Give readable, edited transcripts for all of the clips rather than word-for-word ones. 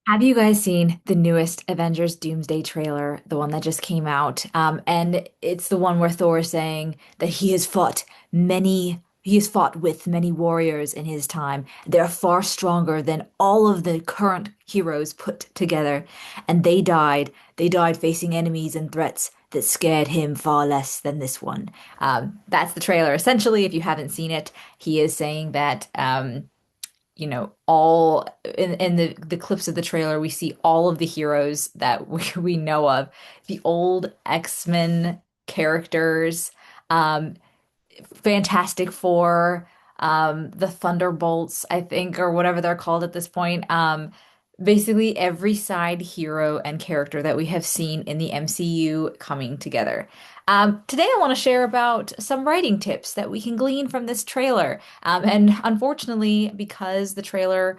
Have you guys seen the newest Avengers Doomsday trailer, the one that just came out? And it's the one where Thor is saying that he has fought with many warriors in his time. They're far stronger than all of the current heroes put together. And they died facing enemies and threats that scared him far less than this one. That's the trailer. Essentially, if you haven't seen it, he is saying that all in the clips of the trailer, we see all of the heroes that we know of, the old X-Men characters, um, Fantastic Four, the Thunderbolts, I think, or whatever they're called at this point. Basically every side hero and character that we have seen in the MCU coming together. Today, I want to share about some writing tips that we can glean from this trailer. And unfortunately, because the trailer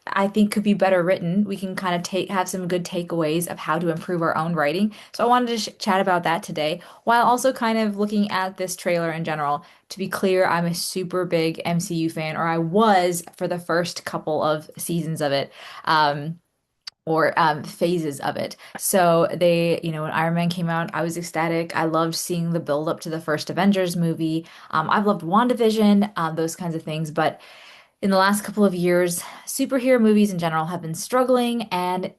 I think could be better written. We can kind of take have some good takeaways of how to improve our own writing. So I wanted to chat about that today, while also kind of looking at this trailer in general. To be clear, I'm a super big MCU fan, or I was for the first couple of seasons of it. Or phases of it. So when Iron Man came out, I was ecstatic. I loved seeing the build up to the first Avengers movie. I've loved WandaVision, those kinds of things. But in the last couple of years, superhero movies in general have been struggling, and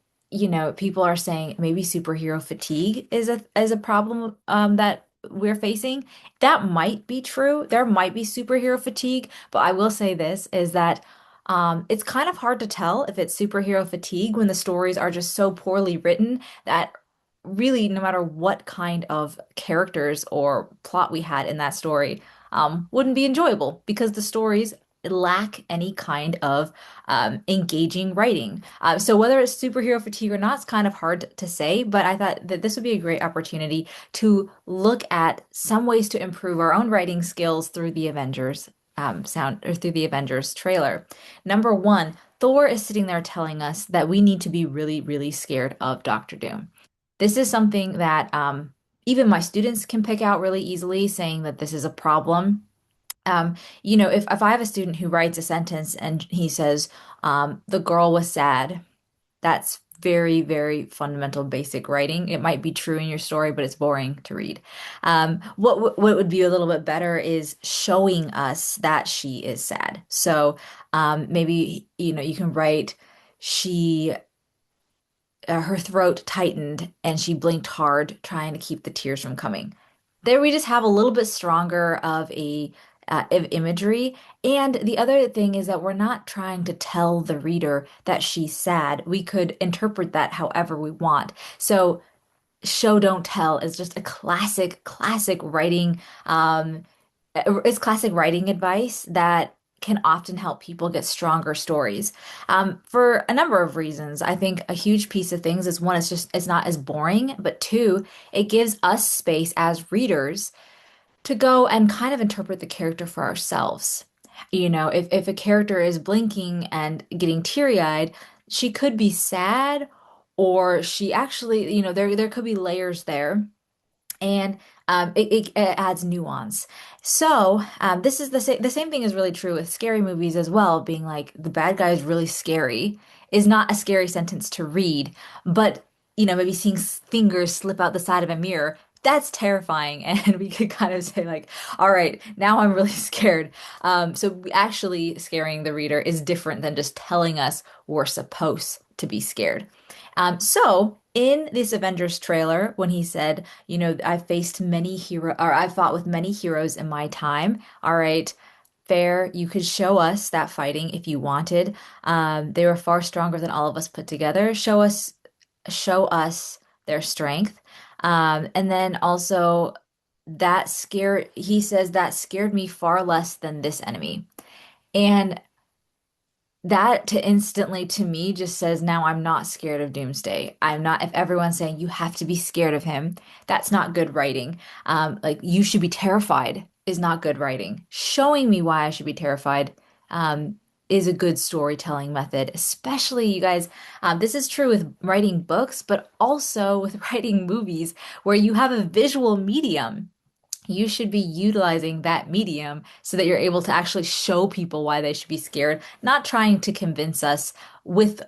people are saying maybe superhero fatigue is a problem that we're facing. That might be true. There might be superhero fatigue, but I will say this is that it's kind of hard to tell if it's superhero fatigue when the stories are just so poorly written that really, no matter what kind of characters or plot we had in that story, wouldn't be enjoyable because the stories lack any kind of engaging writing. So whether it's superhero fatigue or not, it's kind of hard to say, but I thought that this would be a great opportunity to look at some ways to improve our own writing skills through the Avengers sound or through the Avengers trailer. Number one, Thor is sitting there telling us that we need to be really, really scared of Doctor Doom. This is something that even my students can pick out really easily, saying that this is a problem. If I have a student who writes a sentence and he says, the girl was sad, that's very, very fundamental basic writing. It might be true in your story, but it's boring to read. What would be a little bit better is showing us that she is sad. So maybe, you can write, she her throat tightened and she blinked hard, trying to keep the tears from coming. There we just have a little bit stronger of imagery. And the other thing is that we're not trying to tell the reader that she's sad. We could interpret that however we want. So show don't tell is just a classic writing it's classic writing advice that can often help people get stronger stories for a number of reasons. I think a huge piece of things is one, it's not as boring, but two, it gives us space as readers to go and kind of interpret the character for ourselves. If a character is blinking and getting teary-eyed, she could be sad, or she actually, there could be layers there, and it adds nuance. So this is the same thing is really true with scary movies as well. Being like the bad guy is really scary is not a scary sentence to read, but maybe seeing fingers slip out the side of a mirror. That's terrifying, and we could kind of say like, all right, now I'm really scared. So actually scaring the reader is different than just telling us we're supposed to be scared. So in this Avengers trailer, when he said, I've fought with many heroes in my time. All right, fair. You could show us that fighting if you wanted. They were far stronger than all of us put together. Show us their strength. And then also he says that scared me far less than this enemy. And that to instantly to me just says now I'm not scared of Doomsday. I'm not, if everyone's saying you have to be scared of him, that's not good writing. Like you should be terrified is not good writing. Showing me why I should be terrified is a good storytelling method, especially you guys. This is true with writing books, but also with writing movies where you have a visual medium. You should be utilizing that medium so that you're able to actually show people why they should be scared, not trying to convince us with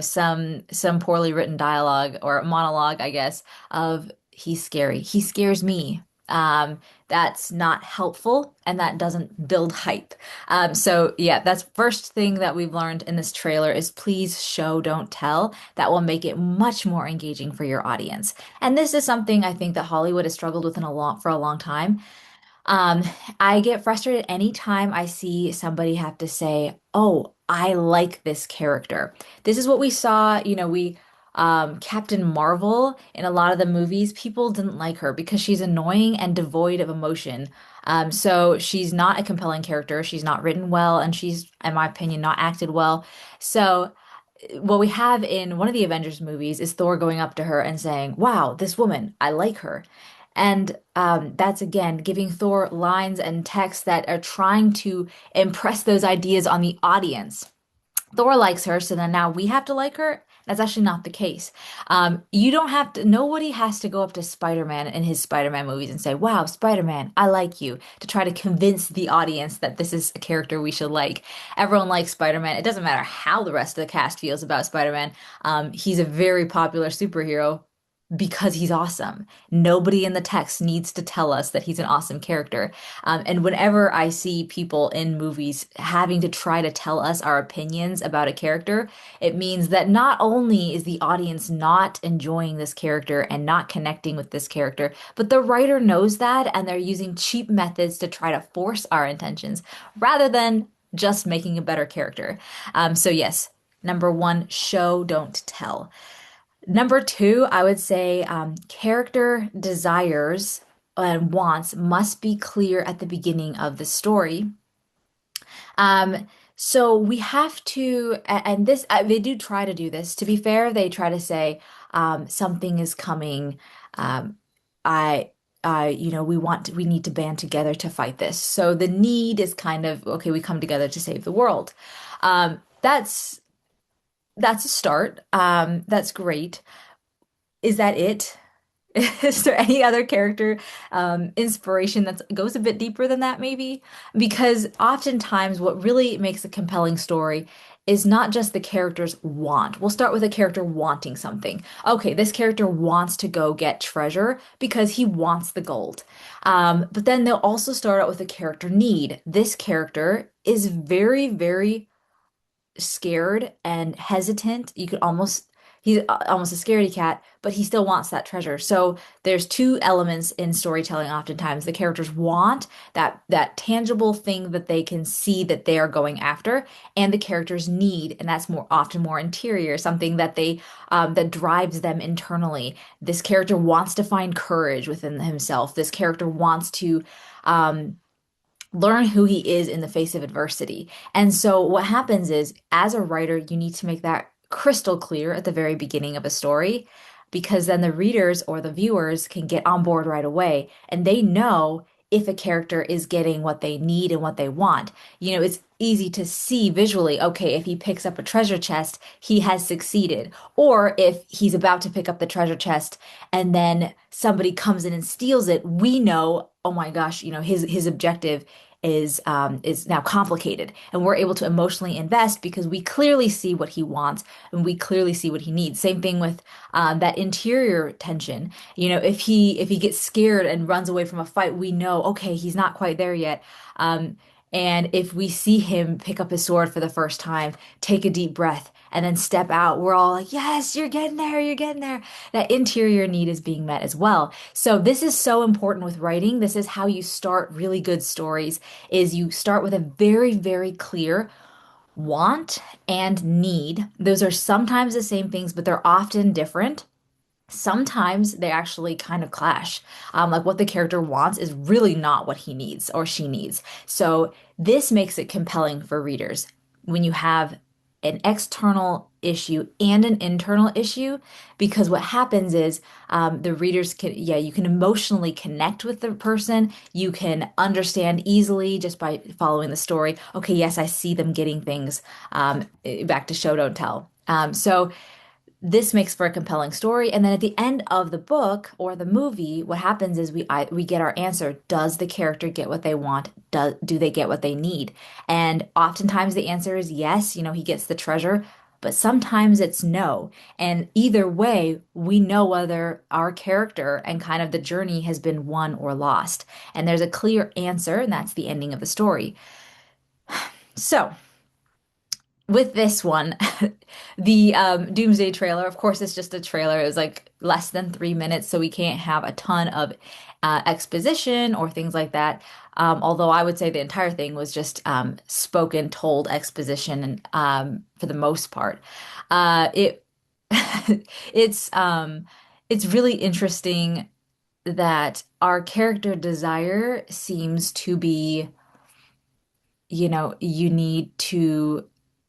some poorly written dialogue or monologue, I guess, of he's scary. He scares me. That's not helpful and that doesn't build hype. So yeah, that's first thing that we've learned in this trailer is please show, don't tell. That will make it much more engaging for your audience. And this is something I think that Hollywood has struggled with for a long time. Um, I get frustrated anytime I see somebody have to say, "Oh, I like this character." This is what we saw, we Captain Marvel in a lot of the movies, people didn't like her because she's annoying and devoid of emotion. So she's not a compelling character. She's not written well, and she's, in my opinion, not acted well. So what we have in one of the Avengers movies is Thor going up to her and saying, "Wow, this woman, I like her." And that's again giving Thor lines and text that are trying to impress those ideas on the audience. Thor likes her, so then now we have to like her. That's actually not the case. You don't have to, nobody has to go up to Spider-Man in his Spider-Man movies and say, "Wow, Spider-Man, I like you," to try to convince the audience that this is a character we should like. Everyone likes Spider-Man. It doesn't matter how the rest of the cast feels about Spider-Man. He's a very popular superhero because he's awesome. Nobody in the text needs to tell us that he's an awesome character. And whenever I see people in movies having to try to tell us our opinions about a character, it means that not only is the audience not enjoying this character and not connecting with this character, but the writer knows that and they're using cheap methods to try to force our intentions rather than just making a better character. So, yes, number one, show, don't tell. Number two, I would say character desires and wants must be clear at the beginning of the story. So we have to, and this, they do try to do this. To be fair, they try to say something is coming. Um, I, we need to band together to fight this. So the need is kind of, okay, we come together to save the world. That's a start. That's great. Is that it? Is there any other character inspiration that goes a bit deeper than that, maybe? Because oftentimes, what really makes a compelling story is not just the character's want. We'll start with a character wanting something. Okay, this character wants to go get treasure because he wants the gold. But then they'll also start out with a character need. This character is very, very scared and hesitant. He's almost a scaredy cat, but he still wants that treasure. So there's two elements in storytelling oftentimes. The characters want that tangible thing that they can see that they are going after, and the characters need, and that's more interior, something that they that drives them internally. This character wants to find courage within himself. This character wants to um learn who he is in the face of adversity. And so what happens is, as a writer, you need to make that crystal clear at the very beginning of a story, because then the readers or the viewers can get on board right away and they know if a character is getting what they need and what they want. It's easy to see visually, okay, if he picks up a treasure chest, he has succeeded. Or if he's about to pick up the treasure chest and then somebody comes in and steals it, we know, oh my gosh, his objective is now complicated, and we're able to emotionally invest because we clearly see what he wants and we clearly see what he needs. Same thing with that interior tension. If he gets scared and runs away from a fight, we know, okay, he's not quite there yet. And if we see him pick up his sword for the first time, take a deep breath, and then step out, we're all like, yes, you're getting there, you're getting there. That interior need is being met as well. So this is so important with writing. This is how you start really good stories, is you start with a very, very clear want and need. Those are sometimes the same things, but they're often different. Sometimes they actually kind of clash. Like what the character wants is really not what he needs or she needs. So this makes it compelling for readers when you have an external issue and an internal issue, because what happens is the readers can, yeah, you can emotionally connect with the person. You can understand easily just by following the story. Okay, yes, I see them getting things. Back to show, don't tell. So this makes for a compelling story. And then at the end of the book or the movie, what happens is we get our answer. Does the character get what they want? Do they get what they need? And oftentimes the answer is yes. He gets the treasure, but sometimes it's no. And either way, we know whether our character and kind of the journey has been won or lost. And there's a clear answer, and that's the ending of the story. So, with this one, the Doomsday trailer, of course, it's just a trailer. It was like less than 3 minutes, so we can't have a ton of exposition or things like that. Although I would say the entire thing was just spoken, told exposition, and for the most part, it it's it's really interesting that our character desire seems to be, you need to,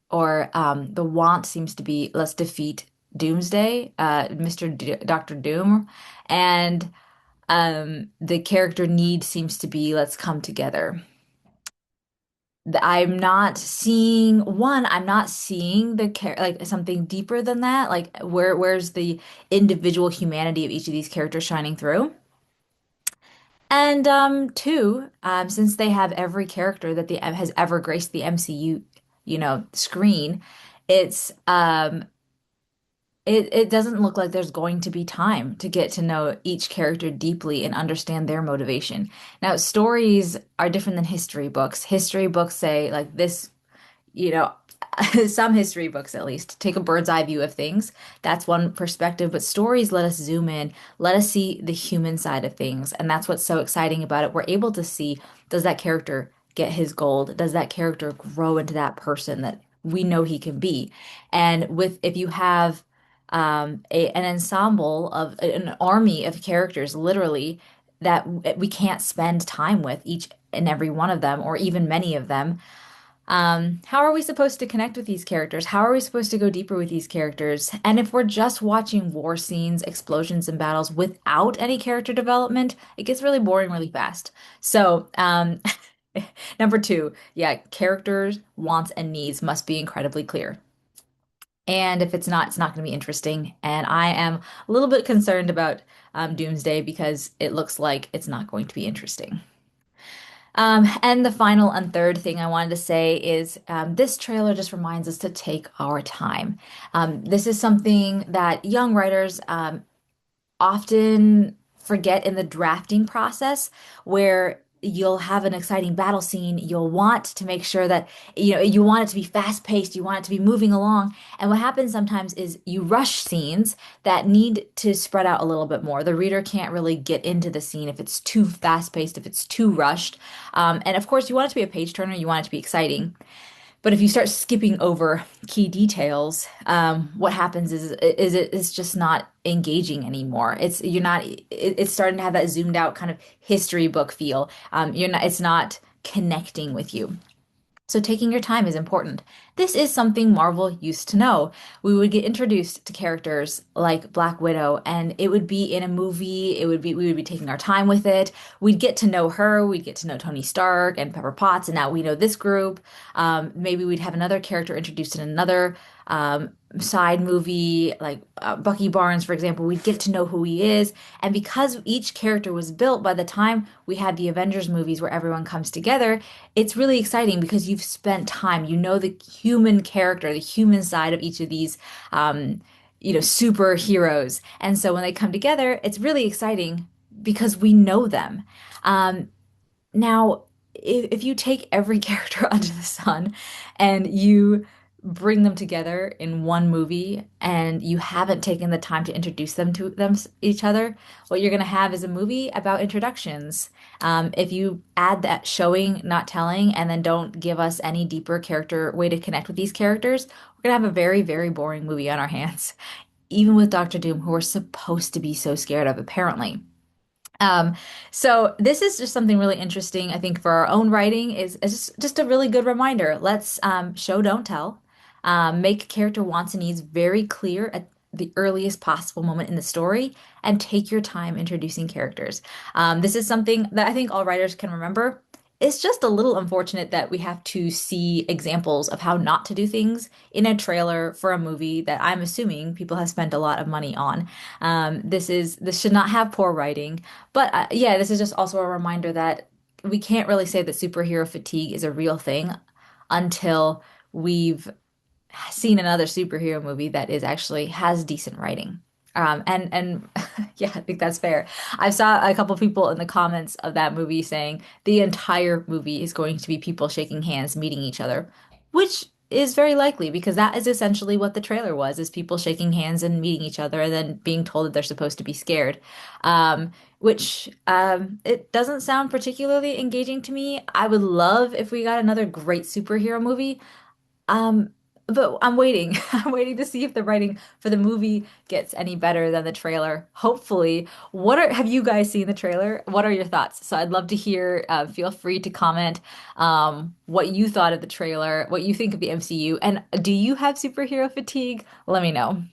or the want seems to be, let's defeat Doomsday, Dr. Doom, and the character need seems to be, let's come together. I'm not seeing the char like something deeper than that. Like where's the individual humanity of each of these characters shining through? And two, since they have every character that the has ever graced the MCU, screen, it's it doesn't look like there's going to be time to get to know each character deeply and understand their motivation. Now, stories are different than history books. History books say like this, you know, some history books at least take a bird's eye view of things. That's one perspective, but stories let us zoom in, let us see the human side of things. And that's what's so exciting about it. We're able to see, does that character get his gold? Does that character grow into that person that we know he can be? And if you have an ensemble of an army of characters, literally, that we can't spend time with each and every one of them, or even many of them, how are we supposed to connect with these characters? How are we supposed to go deeper with these characters? And if we're just watching war scenes, explosions, and battles without any character development, it gets really boring really fast. So, number two, yeah, characters, wants, and needs must be incredibly clear. And if it's not going to be interesting. And I am a little bit concerned about Doomsday because it looks like it's not going to be interesting. And the final and third thing I wanted to say is this trailer just reminds us to take our time. This is something that young writers often forget in the drafting process, where you'll have an exciting battle scene. You'll want to make sure that, you want it to be fast paced, you want it to be moving along. And what happens sometimes is you rush scenes that need to spread out a little bit more. The reader can't really get into the scene if it's too fast paced, if it's too rushed. And of course, you want it to be a page turner, you want it to be exciting. But if you start skipping over key details, what happens is it's just not engaging anymore. It's starting to have that zoomed out kind of history book feel. It's not connecting with you. So taking your time is important. This is something Marvel used to know. We would get introduced to characters like Black Widow, and it would be in a movie. We would be taking our time with it. We'd get to know her. We'd get to know Tony Stark and Pepper Potts, and now we know this group. Maybe we'd have another character introduced in another side movie, like Bucky Barnes, for example. We'd get to know who he is. And because each character was built by the time we had the Avengers movies where everyone comes together, it's really exciting because you've spent time. You know the human character, the human side of each of these, superheroes. And so when they come together, it's really exciting because we know them. Um, Now, if you take every character under the sun and you bring them together in one movie and you haven't taken the time to introduce them to each other, what you're going to have is a movie about introductions. If you add that showing, not telling, and then don't give us any deeper character way to connect with these characters, we're going to have a very, very boring movie on our hands, even with Doctor Doom, who we're supposed to be so scared of, apparently. Um, so this is just something really interesting, I think, for our own writing is just a really good reminder. Let's show, don't tell. Make character wants and needs very clear at the earliest possible moment in the story, and take your time introducing characters. This is something that I think all writers can remember. It's just a little unfortunate that we have to see examples of how not to do things in a trailer for a movie that I'm assuming people have spent a lot of money on. This should not have poor writing, but yeah, this is just also a reminder that we can't really say that superhero fatigue is a real thing until we've seen another superhero movie that is actually has decent writing. And yeah, I think that's fair. I saw a couple people in the comments of that movie saying the entire movie is going to be people shaking hands, meeting each other, which is very likely because that is essentially what the trailer was, is people shaking hands and meeting each other and then being told that they're supposed to be scared. Which it doesn't sound particularly engaging to me. I would love if we got another great superhero movie. Um, but I'm waiting. I'm waiting to see if the writing for the movie gets any better than the trailer. Hopefully. Have you guys seen the trailer? What are your thoughts? So I'd love to hear, feel free to comment what you thought of the trailer, what you think of the MCU, and do you have superhero fatigue? Let me know.